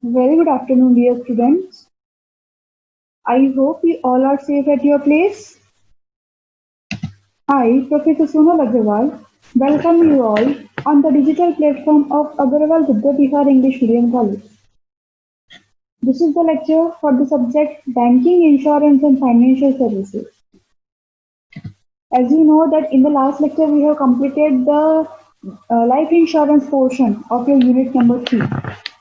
Very good afternoon, dear students. I hope you all are safe at your place. I, Professor Sonal Agrawal, welcome you all on the digital platform of Agrawal Vidya Vihar English Medium College. This is the lecture for the subject Banking, Insurance and Financial Services. As you know that in the last lecture we have completed the life insurance portion of your unit number 3.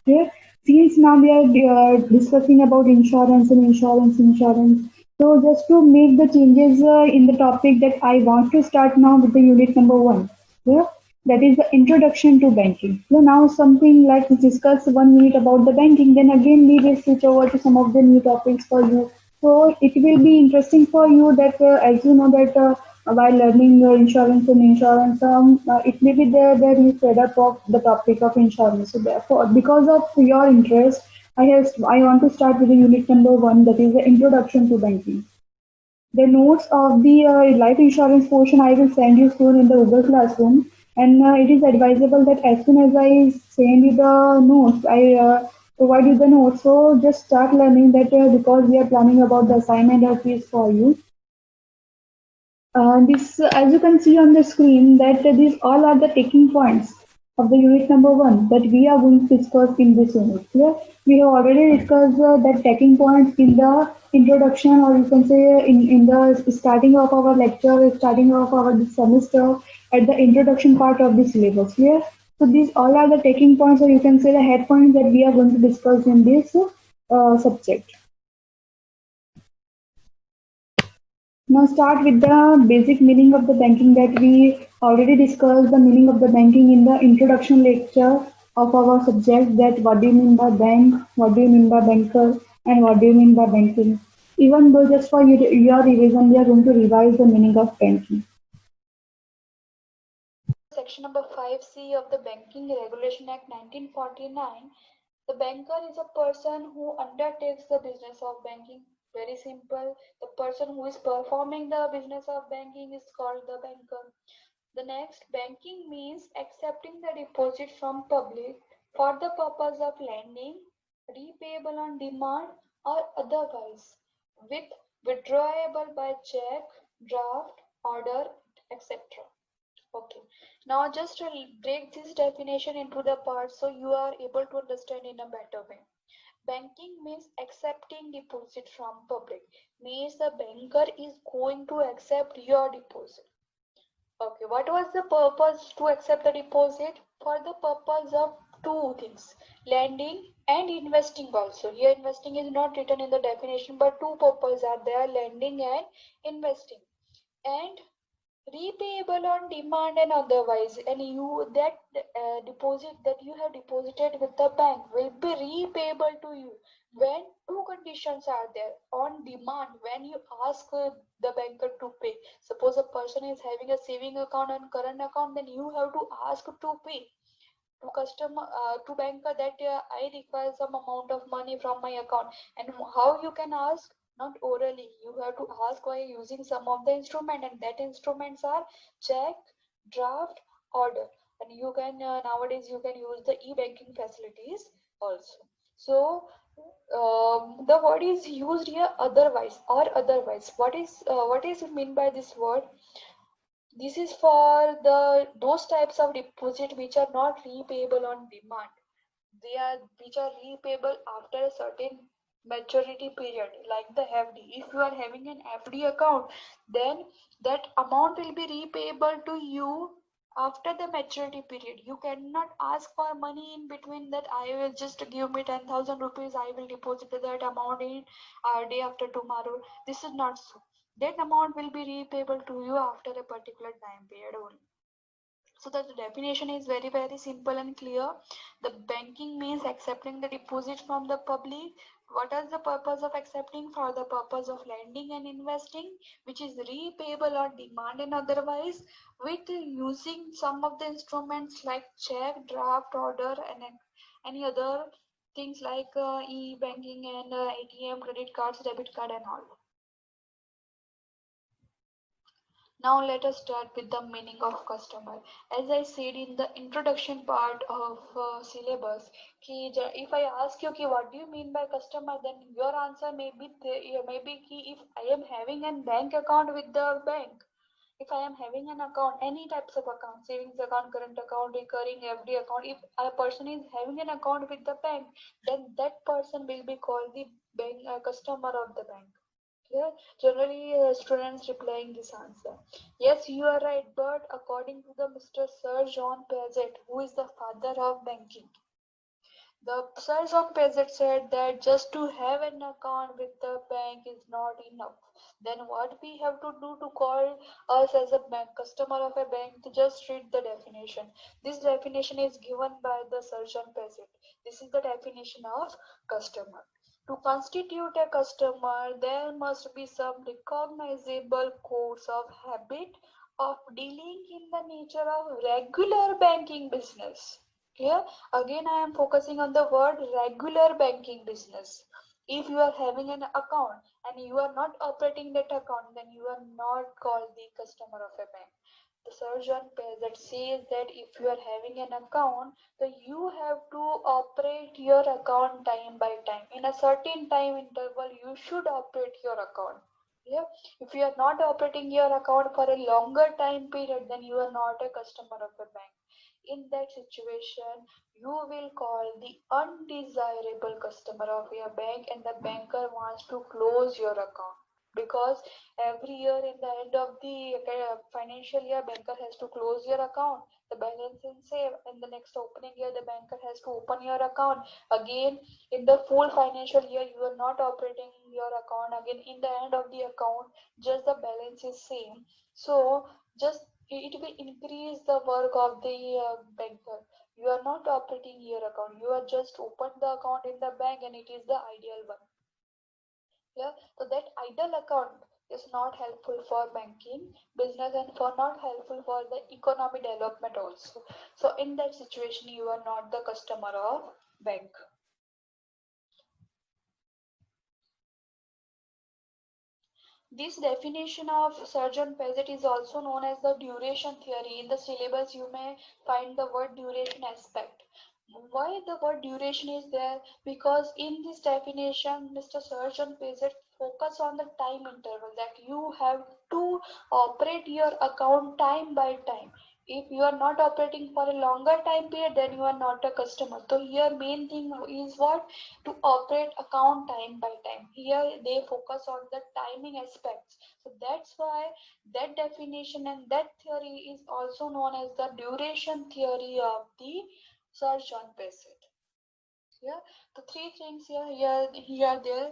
Okay? Since now we are discussing about insurance. So just to make the changes in the topic that I want to start now with the unit number 1. Yeah? That is the introduction to banking. So now something like we discuss 1 minute about the banking, then again we will switch over to some of the new topics for you. So it will be interesting for you that as you know that while learning insurance, it may be there you fed up of the topic of insurance. So therefore, because of your interest, I want to start with the unit number 1, that is the introduction to banking. The notes of the life insurance portion I will send you soon in the Google Classroom, and it is advisable that as soon as I send you the notes, I provide you the notes. So just start learning that because we are planning about the assignment or quiz for you. This, as you can see on the screen, that these all are the taking points of the unit number 1 that we are going to discuss in this unit. Here, we have already discussed the taking points in the introduction, or you can say in the starting of our lecture, starting of our semester, at the introduction part of the syllabus. Here, so these all are the taking points, or you can say the head points that we are going to discuss in this subject. Now start with the basic meaning of the banking that we already discussed the meaning of the banking in the introduction lecture of our subject, that what do you mean by bank, what do you mean by banker, and what do you mean by banking. Even though just for your revision, we are going to revise the meaning of banking. Section number 5C of the Banking Regulation Act 1949, the banker is a person who undertakes the business of banking. Very simple. The person who is performing the business of banking is called the banker. The next, banking means accepting the deposit from public for the purpose of lending, repayable on demand or otherwise, with withdrawable by check, draft, order, etc. Okay, now just to break this definition into the parts so you are able to understand in a better way. Banking means accepting deposit from public, means the banker is going to accept your deposit. Okay, what was the purpose to accept the deposit? For the purpose of two things, lending and investing also. Here investing is not written in the definition, but two purposes are there, lending and investing. And repayable on demand and otherwise, and you that deposit that you have deposited with the bank will be repayable to you when two conditions are there. On demand, when you ask the banker to pay, suppose a person is having a saving account and current account, then you have to ask to pay to customer to banker that I require some amount of money from my account. And how you can ask? Not orally, you have to ask by using some of the instrument, and that instruments are check, draft, order. And you can nowadays you can use the e-banking facilities also. So the word is used here, otherwise or otherwise. What is it mean by this word? This is for those types of deposit which are not repayable on demand. They are which are repayable after a certain maturity period, like the FD. If you are having an FD account, then that amount will be repayable to you after the maturity period. You cannot ask for money in between, that I will just give me 10,000 rupees, I will deposit that amount in day after tomorrow. This is not so. That amount will be repayable to you after a particular time period only. So the definition is very simple and clear. The banking means accepting the deposit from the public. What is the purpose of accepting? For the purpose of lending and investing, which is repayable on demand and otherwise, with using some of the instruments like check, draft, order, and any other things like e-banking and ATM, credit cards, debit card, and all. Now let us start with the meaning of customer. As I said in the introduction part of syllabus, if I ask you what do you mean by customer, then your answer may be if I am having a bank account with the bank. If I am having an account, any types of account, savings account, current account, recurring FD account, if a person is having an account with the bank, then that person will be called the bank customer of the bank. Yeah, generally students replying this answer. Yes, you are right, but according to the Mr. Sir John Peasant, who is the father of banking, the Sir John Peasant said that just to have an account with the bank is not enough. Then what we have to do to call us as a bank customer of a bank, to just read the definition. This definition is given by the Sir John Peasant. This is the definition of customer. To constitute a customer, there must be some recognizable codes of habit of dealing in the nature of regular banking business. Here again I am focusing on the word regular banking business. If you are having an account and you are not operating that account, then you are not called the customer of a bank. The surgeon that says that if you are having an account, then you have to operate your account time by time. In a certain time interval, you should operate your account. Yeah. If you are not operating your account for a longer time period, then you are not a customer of a bank. In that situation, you will call the undesirable customer of your bank, and the banker wants to close your account, because every year in the end of the financial year, banker has to close your account, the balance is save, in the next opening year the banker has to open your account again. In the full financial year you are not operating your account, again in the end of the account just the balance is same. So just it will increase the work of the banker. You are not operating your account, you are just open the account in the bank, and it is the ideal one. Yeah, so that idle account is not helpful for banking business and for not helpful for the economy development also. So in that situation, you are not the customer of bank. This definition of Surgeon Peasant is also known as the duration theory. In the syllabus, you may find the word duration aspect. Why the word duration is there? Because in this definition, Mr. Surgeon Peasant focus on the time interval, that you have to operate your account time by time. If you are not operating for a longer time period, then you are not a customer. So here main thing is what? To operate account time by time. Here they focus on the timing aspects. So that's why that definition and that theory is also known as the duration theory of the Sir John Peasant. Yeah, the three things here there.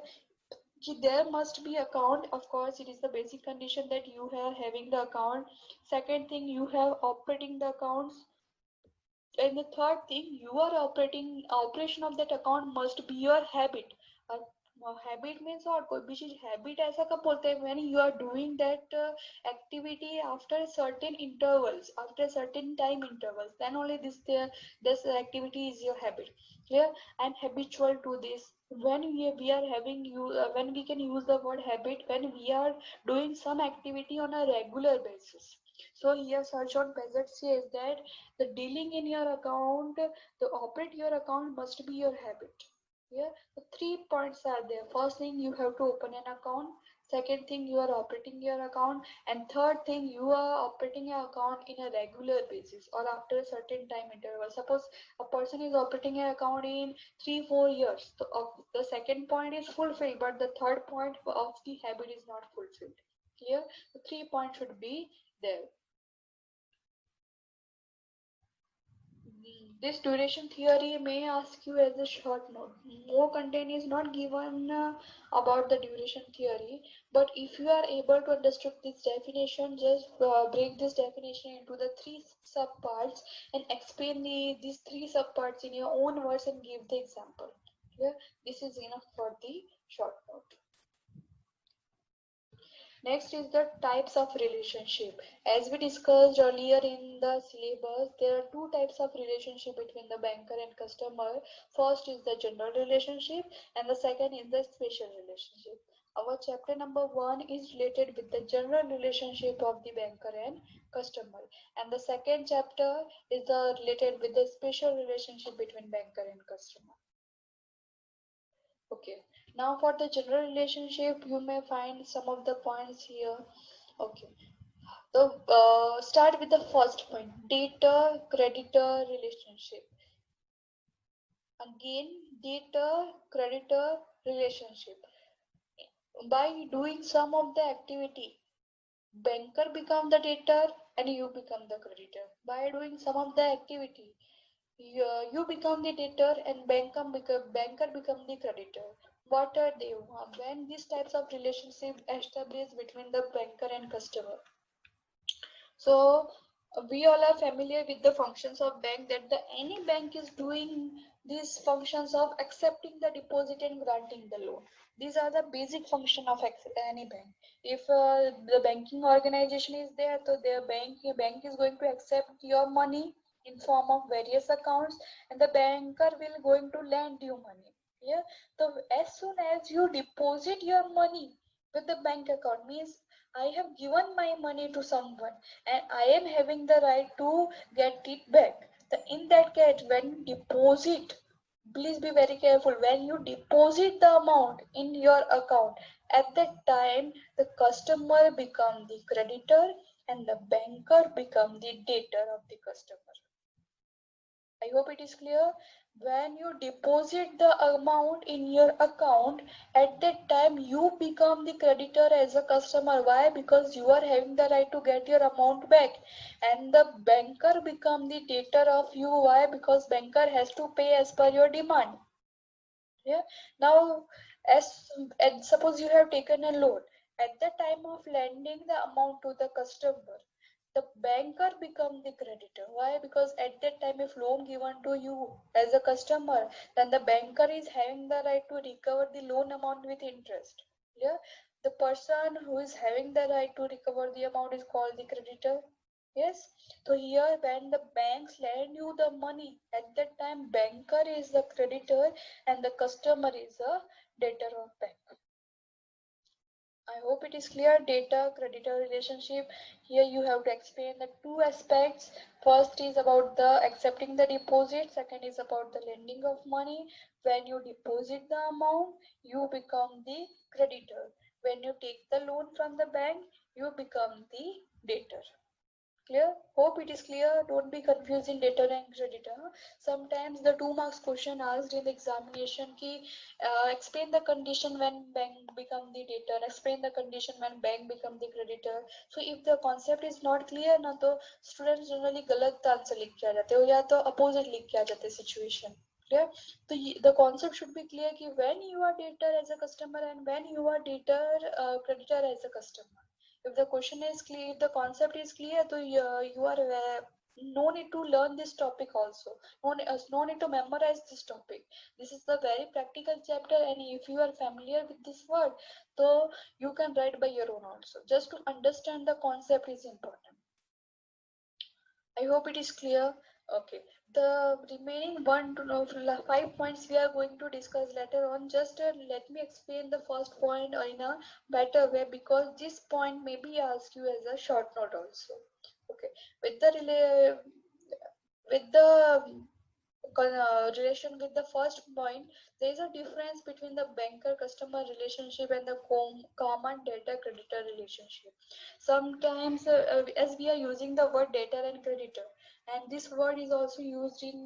There must be account. Of course, it is the basic condition that you are having the account. Second thing, you have operating the accounts. And the third thing, you are operation of that account must be your habit. Habit means what? कोई चीज habit ऐसा कब बोलते हैं? When you are doing that activity after certain intervals, after certain time intervals, then only this activity is your habit. Yeah, and habitual to this. When we are having when we can use the word habit when we are doing some activity on a regular basis. So here search on Peasant says that the dealing in your account, the operate your account must be your habit. Yeah, the 3 points are there. First thing, you have to open an account. Second thing, you are operating your account, and third thing, you are operating your account in a regular basis or after a certain time interval. Suppose a person is operating an account in 3-4 years. So the second point is fulfilled, but the third point of the habit is not fulfilled. Here, the 3 points should be there. This duration theory may ask you as a short note. More content is not given about the duration theory, but if you are able to understand this definition, just break this definition into the three subparts and explain these three subparts in your own words and give the example. Yeah, this is enough for the short note. Next is the types of relationship. As we discussed earlier in the syllabus, there are two types of relationship between the banker and customer. First is the general relationship and the second is the special relationship. Our chapter number 1 is related with the general relationship of the banker and customer, and the second chapter is related with the special relationship between banker and customer. Okay, now for the general relationship, you may find some of the points here. Okay, so start with the first point, debtor creditor relationship. Again, debtor creditor relationship. By doing some of the activity, banker become the debtor and you become the creditor. By doing some of the activity, you become the debtor and banker become the creditor. What are they? When these types of relationship established between the banker and customer. So we all are familiar with the functions of bank, that any bank is doing these functions of accepting the deposit and granting the loan. These are the basic function of any bank. If the banking organization is there, so their bank is going to accept your money in form of various accounts, and the banker will going to lend you money. Yeah. So as soon as you deposit your money with the bank account, means I have given my money to someone and I am having the right to get it back. In that case, when you deposit, please be very careful. When you deposit the amount in your account, at that time the customer become the creditor and the banker become the debtor of the customer. I hope it is clear. When you deposit the amount in your account, at that time you become the creditor as a customer. Why? Because you are having the right to get your amount back, and the banker become the debtor of you. Why? Because banker has to pay as per your demand. Yeah. Now, as suppose you have taken a loan, at the time of lending the amount to the customer, the banker become the creditor. Why? Because at that time, if loan given to you as a customer, then the banker is having the right to recover the loan amount with interest. Yeah. The person who is having the right to recover the amount is called the creditor. Yes. So here when the banks lend you the money, at that time banker is the creditor and the customer is a debtor of bank. I hope it is clear. Debtor creditor relationship. Here you have to explain the two aspects. First is about the accepting the deposit. Second is about the lending of money. When you deposit the amount, you become the creditor. When you take the loan from the bank, you become the debtor. Clear? Hope it is clear. Don't be confusing debtor and creditor. Sometimes the 2 marks question asked in the examination ki explain the condition when bank become the debtor, explain the condition when bank become the creditor. So if the concept is not clear na, तो students generally गलत answer लिख के आ जाते हो या तो opposite लिख के आ जाते situation. Clear? So the concept should be clear कि when you are debtor as a customer and when you are debtor creditor as a customer. If the question is clear, if the concept is clear, so you are no need to learn this topic also. No need to memorize this topic. This is the very practical chapter, and if you are familiar with this word, so you can write by your own also. Just to understand the concept is important. I hope it is clear. Okay. The remaining 5 points we are going to discuss later on. Just let me explain the first point in a better way, because this point may be asked you as a short note also. Okay. With the relation with the first point, there is a difference between the banker customer relationship and the common debtor creditor relationship. Sometimes as we are using the word debtor and creditor, and this word is also used in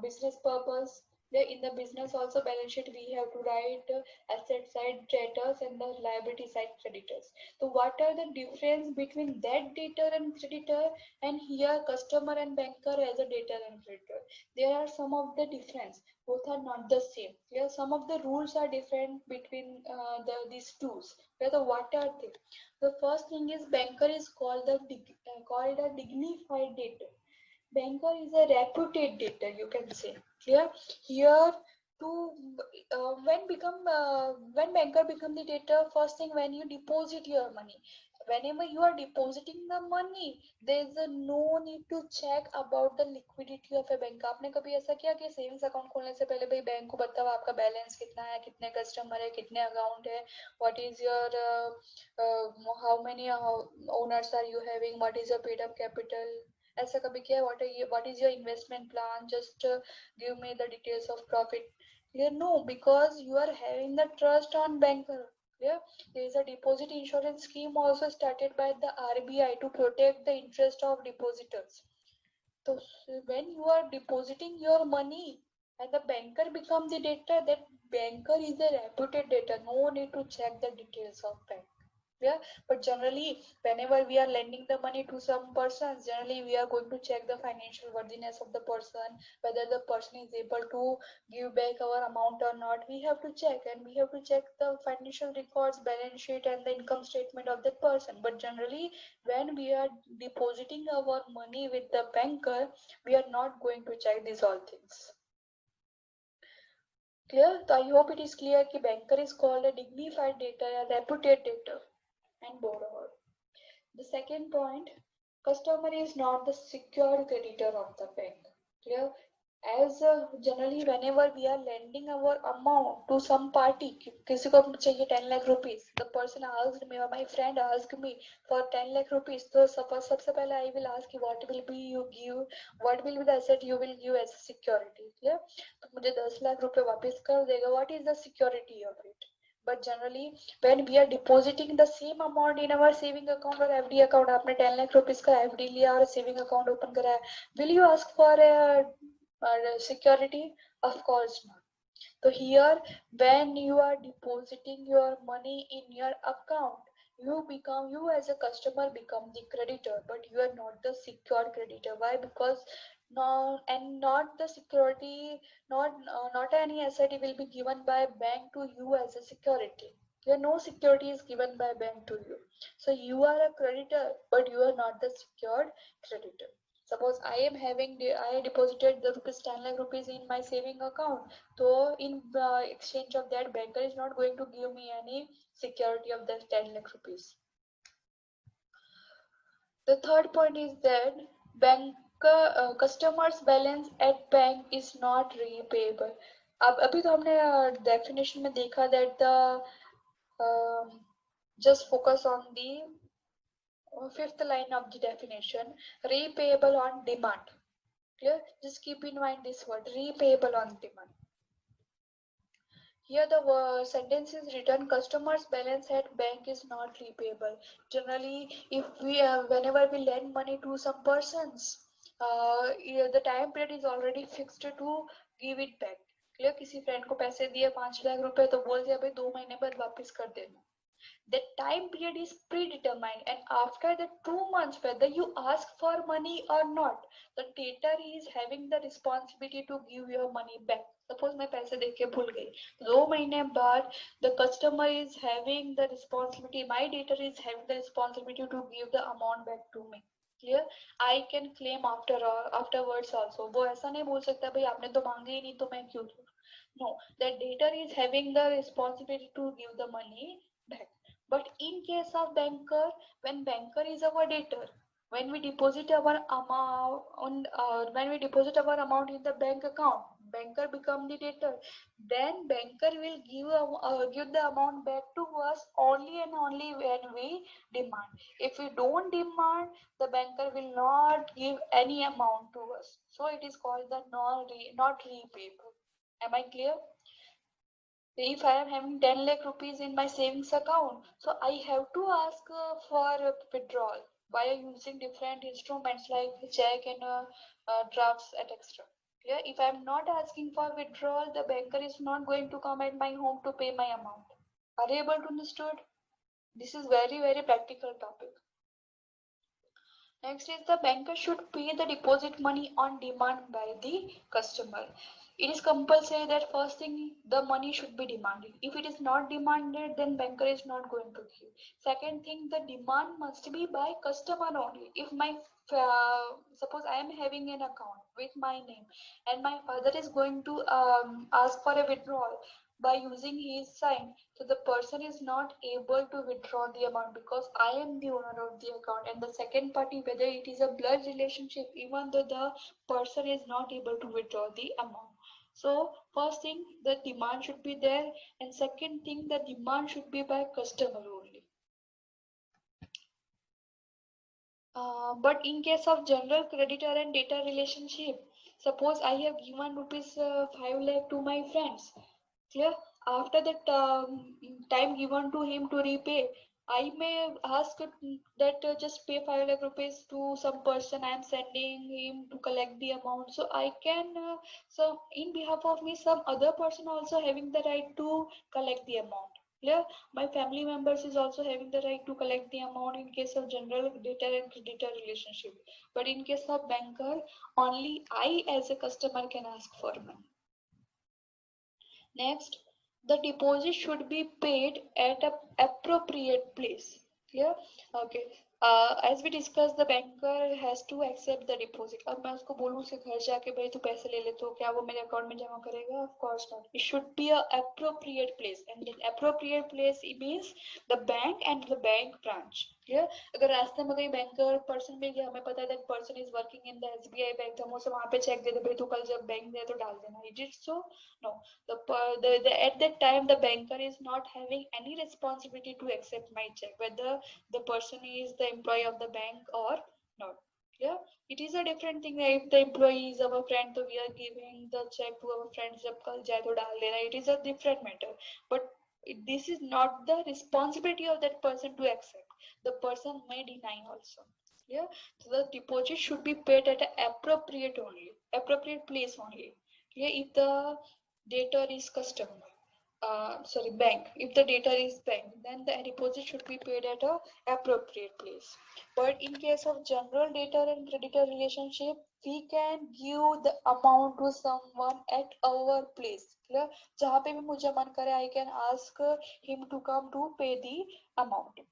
business purpose. In the business also balance sheet we have to write asset side debtors and the liability side creditors. So what are the difference between that debtor and creditor, and here customer and banker as a debtor and creditor? There are some of the difference. Both are not the same. Here some of the rules are different between these two. Whether what are they? The first thing is banker is called called a dignified debtor. Banker is a reputed debtor, you can say. Clear? Here to when banker become the debtor, first thing when you deposit your money. whenever you are depositing the money, there is a no need to check about the liquidity of a bank. आपने कभी ऐसा किया कि savings account खोलने से पहले भाई bank को बताओ आपका बैलेंस कितना है, कितने कस्टमर है, कितने अकाउंट है, what is your how many owners are you having, what is your paid up capital, ऐसा कभी किया? What is your investment plan, just give me the details of profit. Yeah, no, because you are having the trust on banker. Yeah, there is a deposit insurance scheme also started by the RBI to protect the interest of depositors. So when you are depositing your money and the banker becomes the debtor, that banker is a reputed debtor. No need to check the details of bank. Yeah, but generally whenever we are lending the money to some persons, generally we are going to check the financial worthiness of the person, whether the person is able to give back our amount or not. We have to check, and we have to check the financial records, balance sheet, and the income statement of that person. But generally when we are depositing our money with the banker, we are not going to check these all things. Clear? So I hope it is clear that banker is called a dignified debtor, a reputed debtor and borrower. The second point, customer is not the secured creditor of the bank. Clear? As generally whenever we are lending our amount to some party, किसी को चाहिए 10 lakh rupees, the person asked me or my friend asked me for 10 lakh rupees, तो सबसे पहले I will ask what will be you give, what will be the asset you will give as security. Clear? तो मुझे 10 लाख रुपए वापस कर देगा, what is the security of it? But generally when we are depositing the same amount in our saving account or FD account, आपने 10 lakh rupees का FD लिया और saving account open करा है, will you ask for a security? Of course not. So here when you are depositing your money in your account, you as a customer become the creditor, but you are not the secured creditor. Why? Because not the security, not any asset will be given by bank to you as a security. No security is given by bank to you. So you are a creditor, but you are not the secured creditor. Suppose I am having I deposited the rupees 10 lakh rupees in my saving account. So in exchange of that, banker is not going to give me any security of that 10 lakh rupees. The third point is that bank customers balance at bank is not repayable. अब अभी तो हमने definition में देखा that the just focus on the fifth line of the definition, repayable on demand. Clear? Just keep in mind this word, repayable on demand. Here the sentence is written, customers balance at bank is not repayable. Generally, if we whenever we lend money to some persons, the time period is already fixed to give it back. Clear? किसी friend को पैसे दिए 5 लाख रुपए, तो बोल दिया भाई 2 महीने बाद वापस कर देना. The time period is predetermined, and after the 2 months, whether you ask for money or not, the debtor is having the responsibility to give your money back. Suppose मैं पैसे देके भूल गई, 2 महीने बाद the customer is having the responsibility, my debtor is having the responsibility to give the amount back to me. Clear? I can claim afterwards also. वो ऐसा नहीं बोल सकता भाई आपने तो मांगे ही नहीं तो मैं क्यों दूँ? No, the debtor is having the responsibility to give the money back. But in case of banker, when banker is our debtor, when we deposit our amount in the bank account, banker become the debtor. Then banker will give the amount back to us only and only when we demand. If we don't demand, the banker will not give any amount to us. So it is called the not repayable. Am I clear? If I am having 10 lakh rupees in my savings account, so I have to ask for withdrawal by using different instruments like check and drafts and extra. Yeah, if I am not asking for withdrawal, the banker is not going to come at my home to pay my amount. Are you able to understand? This is very practical topic. Next is the banker should pay the deposit money on demand by the customer. It is compulsory that first thing the money should be demanded. If it is not demanded, then banker is not going to give. Second thing, the demand must be by customer only. If my suppose I am having an account with my name and my father is going to ask for a withdrawal, by using his sign. So the person is not able to withdraw the amount because I am the owner of the account, and the second party, whether it is a blood relationship, even though the person is not able to withdraw the amount. So first thing, the demand should be there, and second thing, the demand should be by customer only. But in case of general creditor and debtor relationship, suppose I have given rupees 5 lakh to my friends. Clear? After that time given to him to repay, I may ask that just pay 5 lakh rupees to some person. I am sending him to collect the amount. So I can, so in behalf of me, some other person also having the right to collect the amount. Clear? My family members is also having the right to collect the amount in case of general debtor and creditor relationship. But in case of banker, only I as a customer can ask for money. Next, the deposit should be paid at an appropriate place. Clear? Okay. As we discussed, the banker has to accept the deposit. अब मैं उसको बोलूँ उसे घर जाके भाई तू पैसे ले ले तो क्या वो मेरे अकाउंट में जमा करेगा? Of course not. It should be a appropriate place, and the appropriate place means the bank and the bank branch. Clear? अगर रास्ते में कोई banker person मिल गया, हमें पता है that person is working in the SBI bank, तो हम उसे वहाँ पे check दे दे भाई तू कल जब बैंक गए तो डाल देना. Is it so? No. At that time the banker is not having any responsibility to accept my check, whether the person is the employee of the bank or not. Yeah, it is a different thing. If the employee is our friend, so we are giving the check to our friends. जब कल जाए तो डाल देना. It is a different matter. But this is not the responsibility of that person to accept. The person may deny also. Yeah, so the deposit should be paid at an appropriate place only. Yeah, if the debtor is customer, bank. If the debtor is bank, then the deposit should be paid at a appropriate place. But in case of general debtor and creditor relationship, we can give the amount to someone at our place. Clear? जहाँ पे भी मुझे मन करे, I can ask him to come to pay the amount.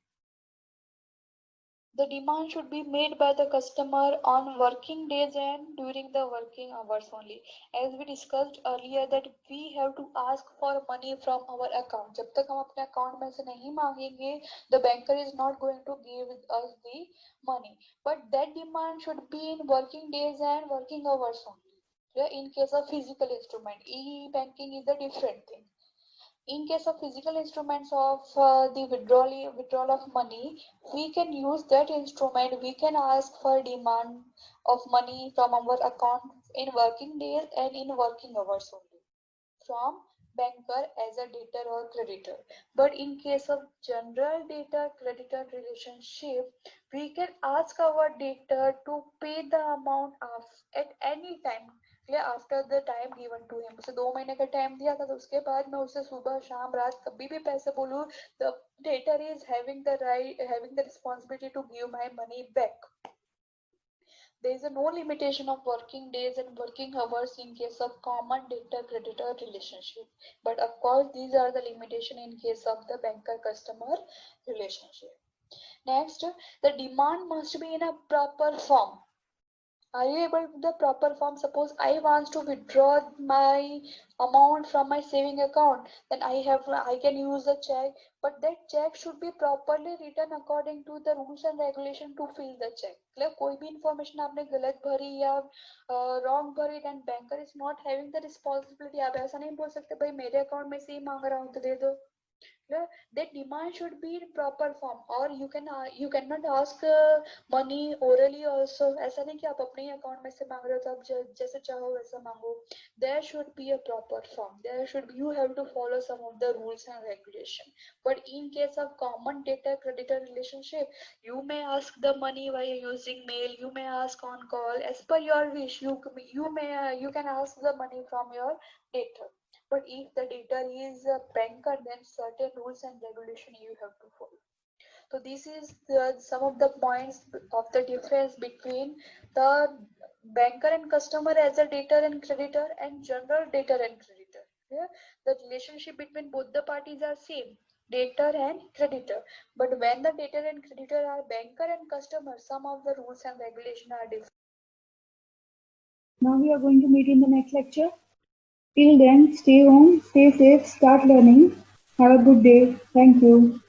The demand should be made by the customer on working days and during the working hours only. As we discussed earlier that we have to ask for money from our account. जब तक हम अपने account में से नहीं मांगेंगे, the banker is not going to give us the money. But that demand should be in working days and working hours only. Yeah, in case of physical instrument, e-banking is a different thing. In case of physical instruments of the withdrawal of money, we can use that instrument. We can ask for demand of money from our account in working days and in working hours only from banker as a debtor or creditor. But in case of general debtor creditor relationship, we can ask our debtor to pay the amount of at any time. After the time given to him. उसे 2 महीने का time दिया था, तो उसके बाद मैं उसे सुबह शाम रात कभी भी पैसे बोलूं, the debtor is having the responsibility to give my money back. There is no limitation of working days and working hours in case of common debtor creditor relationship. But of course, these are the limitation in case of the banker customer relationship. Next, the demand must be in a proper form. Are you able to the proper form? Suppose I want to withdraw my amount from my saving account, then I can use a check, but that check should be properly written according to the rules and regulation to fill the check. मतलब कोई भी information आपने गलत भरी या wrong भरी, then banker is not having the responsibility. आप ऐसा नहीं बोल सकते भाई मेरे अकाउंट में से ही मांग रहा हूँ तो दे दो. That demand should be in proper form, or you cannot ask money orally also. ऐसा नहीं कि आप अपने ही अकाउंट में से मांग रहे हो तो आप जैसे चाहो वैसा मांगो. There should be a proper form. You have to follow some of the rules and regulation. But in case of common debtor creditor relationship, you may ask the money while using mail. You may ask on call as per your wish. You can ask the money from your debtor. But if the debtor is a banker, then certain rules and regulation you have to follow. So this is some of the points of the difference between the banker and customer as a debtor and creditor and general debtor and creditor. Yeah? The relationship between both the parties are same, debtor and creditor. But when the debtor and creditor are banker and customer, some of the rules and regulation are different. Now we are going to meet in the next lecture. Till then, stay home, stay safe, start learning. Have a good day. Thank you.